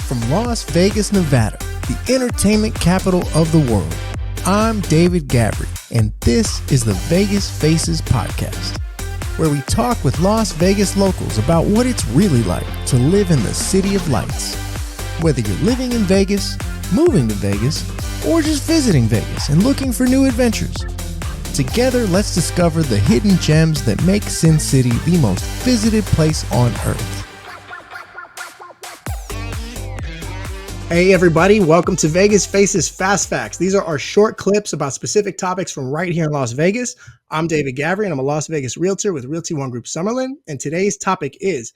From Las Vegas, Nevada, the entertainment capital of the world, I'm David Gavri, and this is the Vegas Faces podcast, where we talk with Las Vegas locals about what it's really like to live in the City of Lights. Whether you're living in Vegas, moving to Vegas, or just visiting Vegas and looking for new adventures, together let's discover the hidden gems that make Sin City the most visited place on earth. Hey everybody, welcome to Vegas Faces Fast Facts. These are our short clips about specific topics from right here in Las Vegas. I'm David Gavri and I'm a Las Vegas realtor with Realty One Group Summerlin. And today's topic is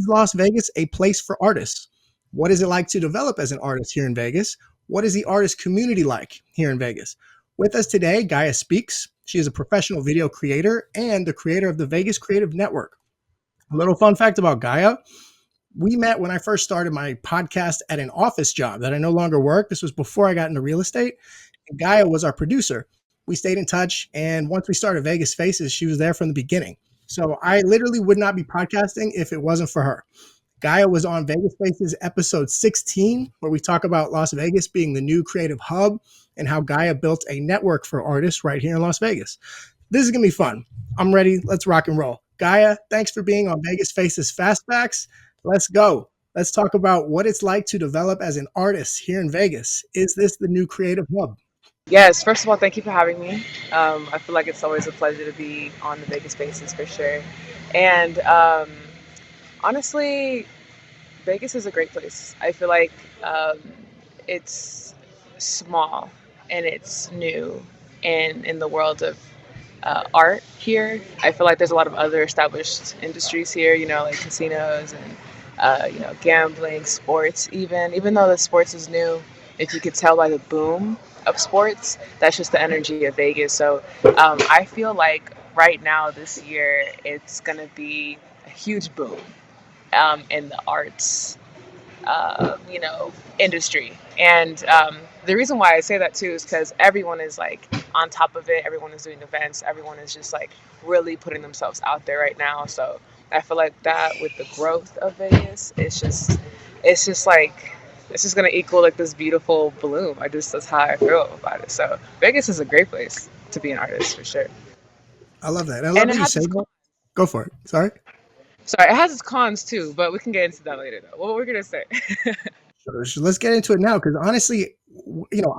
Las Vegas a place for artists? What is it like to develop as an artist here in Vegas? What is the artist community like here in Vegas? With us today, Gaia Speaks. She is a professional video creator and the creator of the Vegas Creative Network. A little fun fact about Gaia. We met when I first started my podcast at an office job that I no longer work. This was before I got into real estate. And Gaia was our producer. We stayed in touch. And once we started Vegas Faces, she was there from the beginning. So I literally would not be podcasting if it wasn't for her. Gaia was on Vegas Faces episode 16, where we talk about Las Vegas being the new creative hub and how Gaia built a network for artists right here in Las Vegas. This is going to be fun. I'm ready. Let's rock and roll. Gaia, thanks for being on Vegas Faces Fast Facts. Let's go. Let's talk about what it's like to develop as an artist here in Vegas. Is this the new creative hub? Yes, first of all, thank you for having me. I feel like it's always a pleasure to be on the Vegas Faces for sure. And honestly, Vegas is a great place. I feel like it's small and it's new and in the world of art here. I feel like there's a lot of other established industries here, like casinos and gambling, sports, even though the sports is new, if you could tell by the boom of sports, that's just the energy of Vegas. So I feel like right now this year, it's going to be a huge boom in the arts, industry. And the reason why I say that too is because everyone is like on top of it. Everyone is doing events. Everyone is just like really putting themselves out there right now. So I feel like that with the growth of Vegas, it's just gonna equal like this beautiful bloom. That's how I feel about it. So Vegas is a great place to be an artist for sure. I love that. I love that you say that. Go for it. Sorry, it has its cons too, but we can get into that later though. What we're gonna say. Sure. So let's get into it now, because honestly,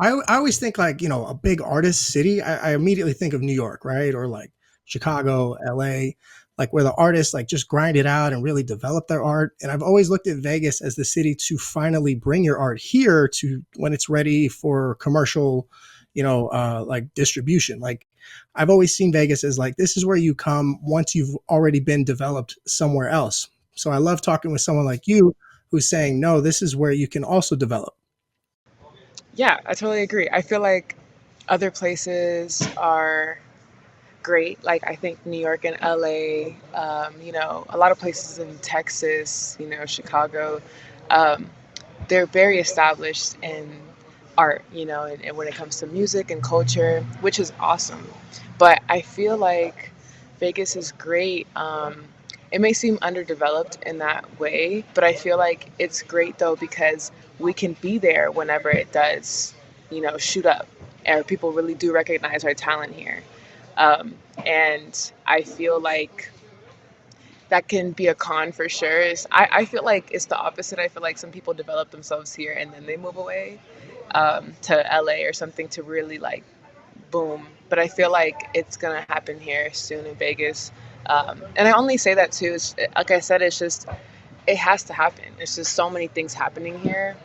I always think like, a big artist city, I immediately think of New York, right? Or like Chicago, LA, like where the artists like just grind it out and really develop their art. And I've always looked at Vegas as the city to finally bring your art here to when it's ready for commercial, like distribution. Like I've always seen Vegas as like, this is where you come once you've already been developed somewhere else. So I love talking with someone like you who's saying, no, this is where you can also develop. Yeah, I totally agree. I feel like other places are great. Like I think New York and LA, a lot of places in Texas, Chicago, they're very established in art, and when it comes to music and culture, which is awesome. But I feel like Vegas is great. It may seem underdeveloped in that way, but I feel like it's great though because we can be there whenever it does, shoot up, and people really do recognize our talent here. And I feel like that can be a con for sure. I feel like it's the opposite. I feel like some people develop themselves here and then they move away to LA or something to really like boom. But I feel like it's going to happen here soon in Vegas. And I only say that too. Like I said, it has to happen. It's just so many things happening here.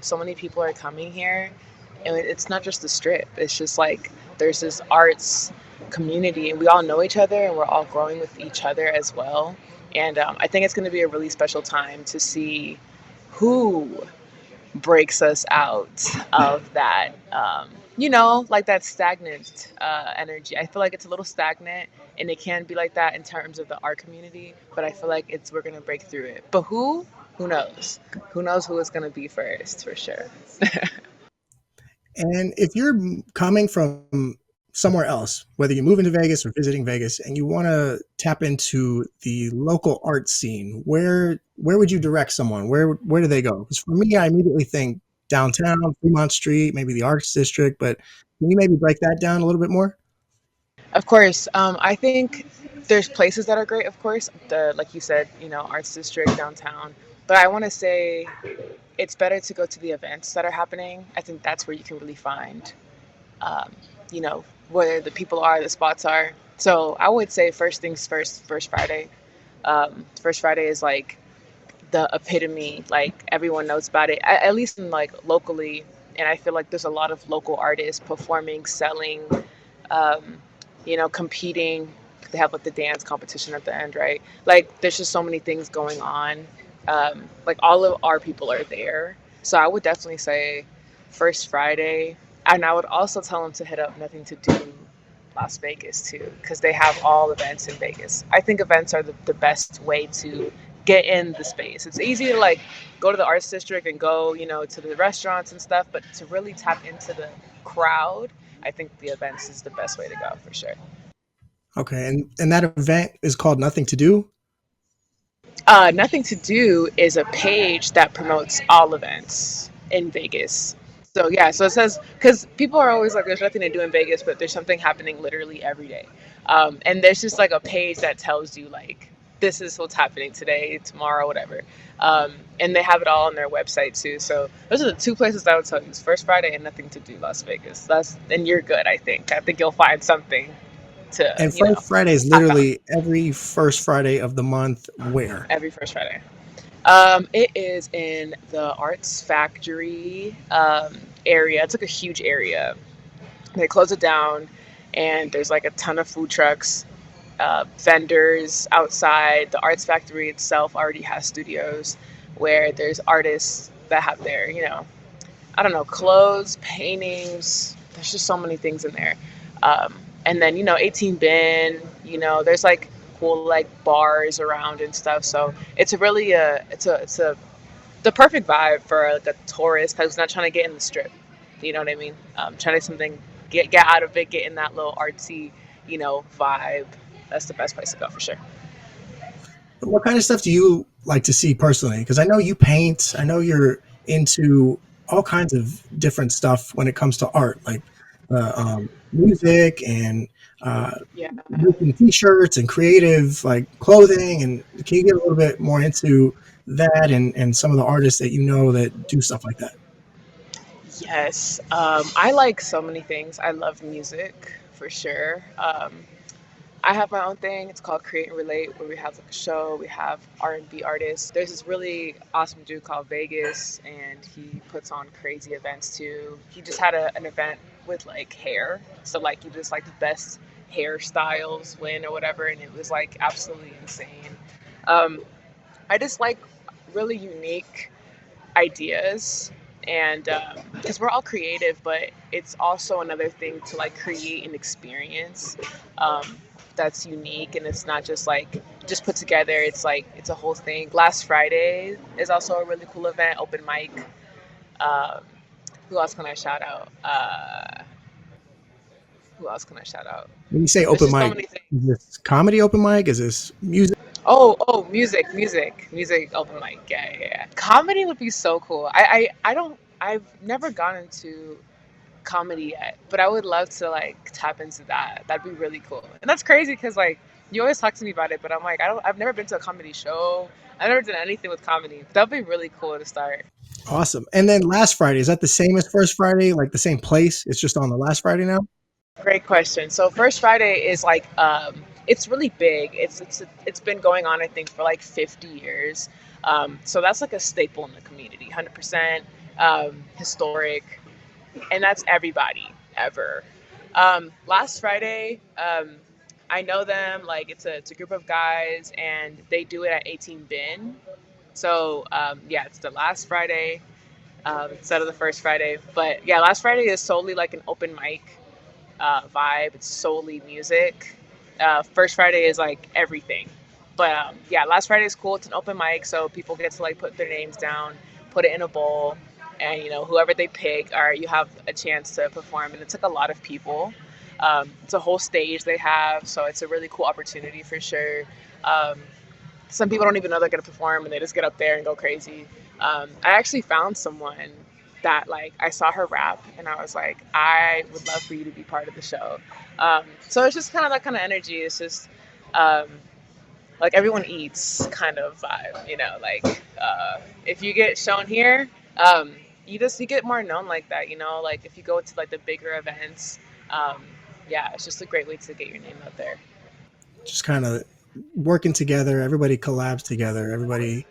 So many people are coming here. And it's not just the strip. It's just like there's this arts community and we all know each other and we're all growing with each other as well. And I think it's going to be a really special time to see who breaks us out of that, like that stagnant energy. I feel like it's a little stagnant and it can be like that in terms of the art community, but I feel like we're going to break through it. But who knows? Who knows who it's going to be first for sure. And if you're coming from somewhere else, whether you're moving to Vegas or visiting Vegas, and you want to tap into the local art scene, where would you direct someone? Where do they go? Because for me, I immediately think downtown, Fremont Street, maybe the Arts District. But can you maybe break that down a little bit more? Of course, I think there's places that are great. Of course, the like you said, Arts District downtown. But I want to say it's better to go to the events that are happening. I think that's where you can really find, um, where the people are, the spots are. So I would say first things first, First Friday. First Friday is like the epitome. Like everyone knows about it, at least in like locally. And I feel like there's a lot of local artists performing, selling, um, competing. They have like the dance competition at the end, right? Like there's just so many things going on. Like all of our people are there. So I would definitely say First Friday. And I would also tell them to hit up Nothing to Do Las Vegas too, because they have all events in Vegas. I think events are the best way to get in the space. It's easy to like go to the arts district and go, to the restaurants and stuff, but to really tap into the crowd, I think the events is the best way to go for sure. Okay, and that event is called Nothing to Do. Nothing to Do is a page that promotes all events in Vegas. So yeah, so it says because people are always like, "There's nothing to do in Vegas," but there's something happening literally every day. And there's just like a page that tells you like, "This is what's happening today, tomorrow, whatever." And they have it all on their website too. So those are the two places I would tell you: is First Friday and Nothing to Do Las Vegas. That's and you're good. I think. I think you'll find something to And First Friday is tap out literally every first Friday of the month. Where? every First Friday. It is in the Arts Factory area. It's like a huge area. They close it down, and there's like a ton of food trucks, vendors outside. The Arts Factory itself already has studios where there's artists that have their, I don't know, clothes, paintings. There's just so many things in there. Um, and then 18 bin. There's like cool like bars around and stuff. So it's a really it's a the perfect vibe for like a tourist who's not trying to get in the strip. You know what I mean? Trying to something get out of it, get in that little artsy vibe. That's the best place to go for sure. What kind of stuff do you like to see personally? Because I know you paint. I know you're into all kinds of different stuff when it comes to art, like music and uh, Yeah. making T-shirts and creative like clothing. And can you get a little bit more into that and some of the artists that you know that do stuff like that? Yes. I like so many things. I love music for sure. I have my own thing. It's called Create and Relate, where we have like a show. We have R&B artists. There's this really awesome dude called Vegas, and he puts on crazy events too. He just had an event with like hair, so like he just like the best hairstyles win or whatever, and it was like absolutely insane. Um, I just like really unique ideas and because we're all creative, but it's also another thing to like create an experience um, that's unique, and it's not just like just put together. It's like it's a whole thing. Last Friday is also a really cool event, open mic. um, who else can I shout out? Who else can I shout out? When you say There's open just so mic, many things. is this comedy open mic? Is this music? Oh, music, open mic. Yeah, yeah, yeah. Comedy would be so cool. I don't. I've never gone into comedy yet, but I would love to like tap into that. That'd be really cool. And that's crazy because like you always talk to me about it, but I'm like I don't. I've never been to a comedy show. I've never done anything with comedy. That'd be really cool to start. Awesome. And then last Friday, is that the same as first Friday? Like the same place? It's just on the last Friday now? Great question. So First Friday is like it's really big. It's been going on I think for like 50 years. So that's like a staple in the community. 100% historic, and that's everybody ever. Last Friday, I know them like it's a group of guys, and they do it at 18 Bin. So yeah, it's the last Friday instead of the first Friday. But yeah, last Friday is solely like an open mic vibe. It's solely music. First Friday is like everything. But yeah, last Friday is cool. It's an open mic, so people get to like put their names down, put it in a bowl, and whoever they pick, all right, you have a chance to perform. And it took a lot of people. It's a whole stage they have, so it's a really cool opportunity for sure. Um, some people don't even know they're going to perform and they just get up there and go crazy. I actually found someone that like I saw her rap and I was like, I would love for you to be part of the show. So it's just kind of that kind of energy. It's just um, like everyone eats kind of vibe, like if you get shown here, um, you get more known like that, like if you go to like the bigger events, um, yeah, it's just a great way to get your name out there. Just kind of working together. Everybody collabs together. Everybody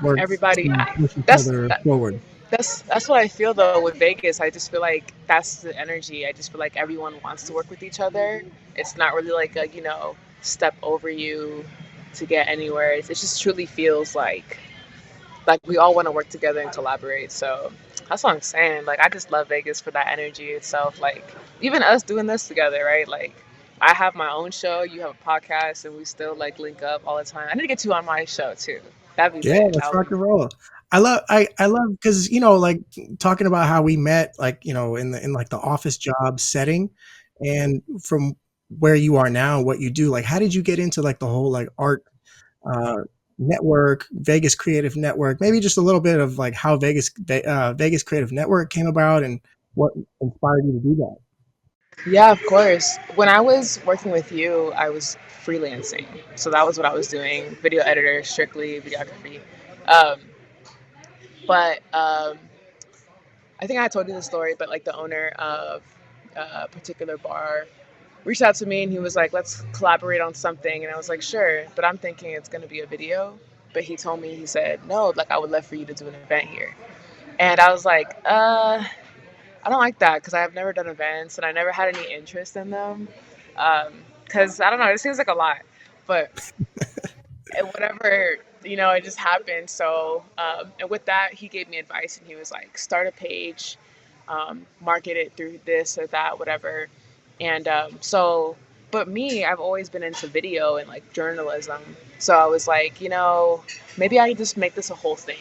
works Everybody, to push each that's other forward. that's what I feel though with Vegas. I just feel like that's the energy. I just feel like everyone wants to work with each other. It's not really like a step over you to get anywhere. It just truly feels like we all want to work together and collaborate. So that's what I'm saying. Like I just love Vegas for that energy itself. Like even us doing this together, right? Like I have my own show, you have a podcast, and we still like link up all the time. I need to get you on my show too. That'd be Yeah, lit. let's rock and roll. I love because like talking about how we met, like in like the office job setting, and from where you are now, what you do. Like, how did you get into like the whole like art uh, network, Vegas Creative Network? Maybe just a little bit of like how Vegas Creative Network came about and what inspired you to do that. Yeah, of course. When I was working with you, I was freelancing. So that was what I was doing, video editor, strictly videography. Um, but I think I told you the story, but like the owner of a particular bar reached out to me and he was like, let's collaborate on something. And I was like, sure. But I'm thinking it's going to be a video. But he told me, he said, no, like I would love for you to do an event here. And I was like, I don't like that because I've never done events and I never had any interest in them. Because I don't know, it seems like a lot, but whatever, it just happened. So, and with that, he gave me advice and he was like, start a page, market it through this or that, whatever. And but me, I've always been into video and like journalism. So I was like, maybe I could just make this a whole thing.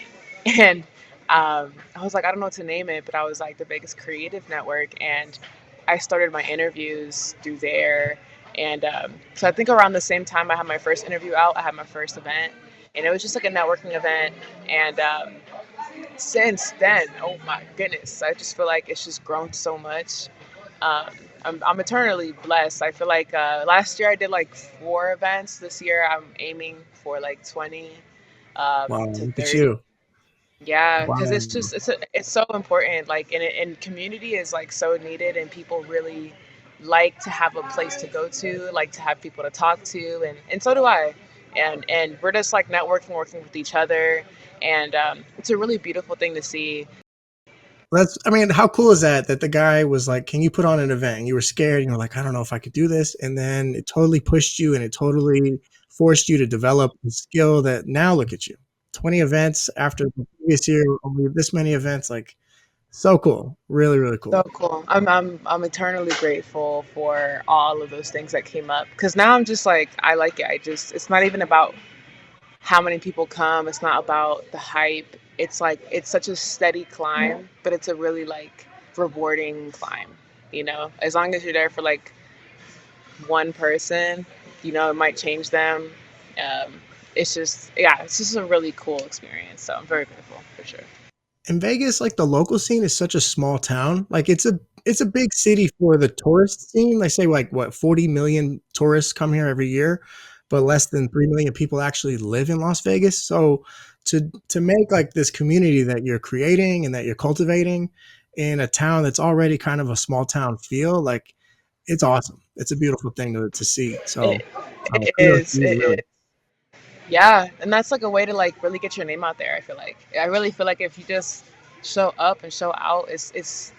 And I was like, I don't know what to name it, but I was like the Vegas Creative Network. And I started my interviews through there. And so I think around the same time I had my first interview out, I had my first event. And it was just like a networking event. And since then, oh my goodness, I just feel like it's just grown so much. Um, I'm eternally blessed. I feel like last year I did like 4 events. This year I'm aiming for like 20 Wow, to look at 30. you! Yeah, because Wow. it's so important. Like, and community is like so needed, and people really like to have a place to go to, like to have people to talk to, and so do I. And we're just like networking, working with each other, and it's a really beautiful thing to see. I mean, how cool is that? That the guy was like, "Can you put on an event?" And you were scared. And you're like, "I don't know if I could do this." And then it totally pushed you, and it totally forced you to develop the skill that now look at you. 20 events after the previous year, only this many events. Like, so cool. Really, really So cool. cool. I'm eternally grateful for all of those things that came up because now I'm just like I like it. It's not even about how many people come. It's not about the hype. It's like it's such a steady climb, but it's a really like rewarding climb. As long as you're there for like one person, it might change them. Um, it's just a really cool experience. So I'm very grateful for sure. In Vegas, like the local scene is such a small town. Like it's a big city for the tourist scene. They say like what 40 million tourists come here every year, but less than 3 million people actually live in Las Vegas. So to make like this community that you're creating and that you're cultivating in a town that's already kind of a small town feel, like it's awesome. It's a beautiful thing to see. So It, it kudos to is. you, It really. is. Yeah, and that's like a way to like really get your name out there. I really feel like if you just show up and show out, it's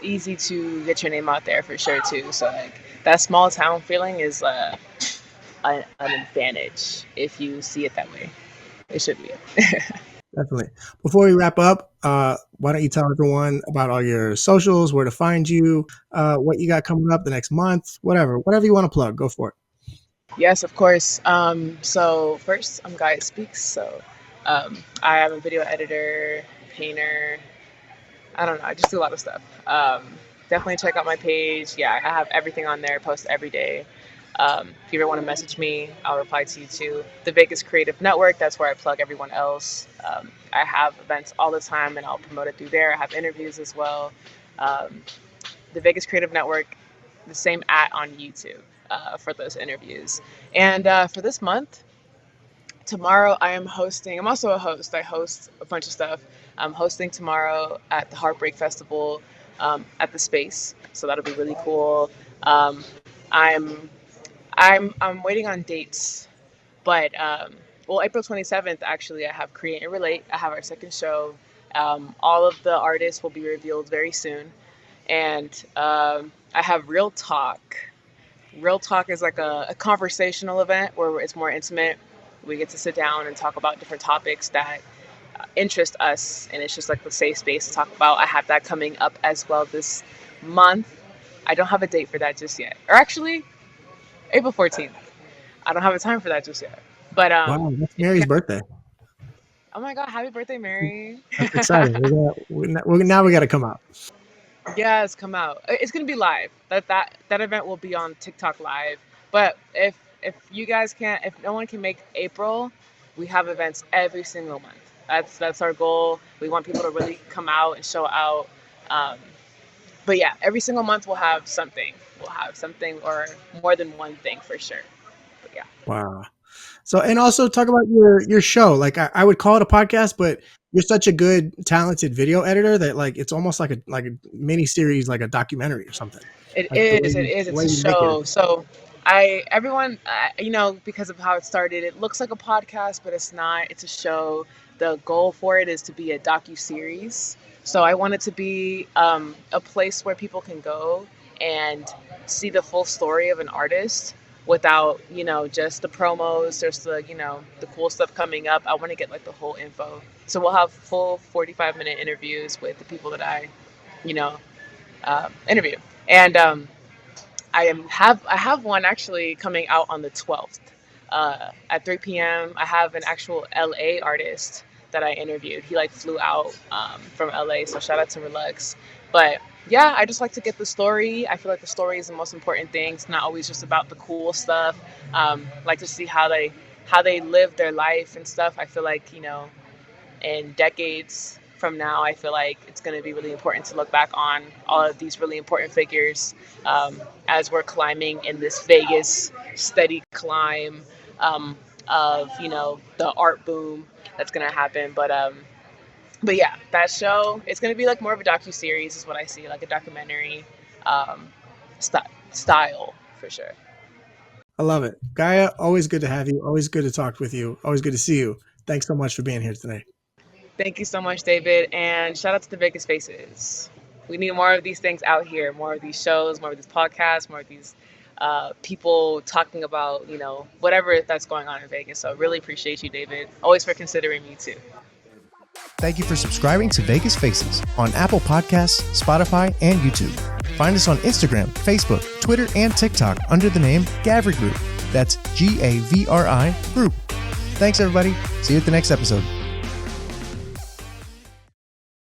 easy to get your name out there for sure too. So like that small town feeling is an advantage if you see it that way. It should be. Definitely. Before we wrap up, why don't you tell everyone about all your socials, where to find you, what you got coming up the next month, whatever you want to plug, go for it. Yes, of course. So first, I'm Guy Speaks. So I am a video editor, painter. I don't know. I just do a lot of stuff. definitely check out my page. Yeah, I have everything on there, post every day. If you ever want to message me, I'll reply to you too. The Vegas Creative Network, that's where I plug everyone else. I have events all the time and I'll promote it through there. I have interviews as well. Um, the Vegas Creative Network, the same on YouTube for those interviews. And for this month, tomorrow I am hosting. I'm also a host. I host a bunch of stuff. I'm hosting tomorrow at the Heartbreak Festival at the Space, so that'll be really cool. Um, I'm I'm waiting on dates, but well, April 27th actually I have Create and Relate. I have our second show. All of the artists will be revealed very soon, and I have Real Talk. Real Talk is like a conversational event where it's more intimate. We get to sit down and talk about different topics that interest us, and it's just like the safe space to talk about. I have that coming up as well this month. I don't have a date for that just yet. Or actually, April 14th. I don't have a time for that just yet. But Wow, that's yeah. Mary's birthday. Oh my God, happy birthday, Mary. That's exciting. Now we got to come out. Yeah, it's come out. It's gonna be live. That event will be on TikTok live. But if you guys can't, if no one can make April, we have events every single month. That's our goal. We want people to really come out and show out. Um, but yeah, every single month we'll have something. We'll have something or more than one thing for sure. But yeah. Wow. So, and also talk about your show. Like I would call it a podcast, but you're such a good, talented video editor that like it's almost like a mini series, like a documentary or something. It Like is. It is. the It's way a you make it. show. So, everyone, because of how it started, it looks like a podcast, but it's not. It's a show. The goal for it is to be a docu-series. So I want it to be a place where people can go and see the full story of an artist without, just the promos, just the cool stuff coming up. I want to get like the whole info. So we'll have full 45-minute interviews with the people that you know, interview. And I have one actually coming out on the 12th at 3 p.m. I have an actual LA artist that I interviewed. He like flew out from LA, so shout out to Relax. But yeah, I just like to get the story. I feel like the story is the most important thing. It's not always just about the cool stuff. Like to see how they live their life and stuff. I feel like in decades from now, I feel like it's going to be really important to look back on all of these really important figures as we're climbing in this Vegas steady climb of the art boom that's going to happen. But yeah, that show, it's going to be like more of a docu-series is what I see, like a documentary um, style for sure. I love it. Gaia, always good to have you. Always good to talk with you. Always good to see you. Thanks so much for being here today. Thank you so much, David. And shout out to the Vegas Faces. We need more of these things out here, more of these shows, more of these podcasts, more of these people talking about, whatever that's going on in Vegas. So really appreciate you, David. Always for considering me too. Thank you for subscribing to Vegas Faces on Apple Podcasts, Spotify, and YouTube. Find us on Instagram, Facebook, Twitter, and TikTok under the name Gavri Group. That's Gavri Group. Thanks, everybody. See you at the next episode.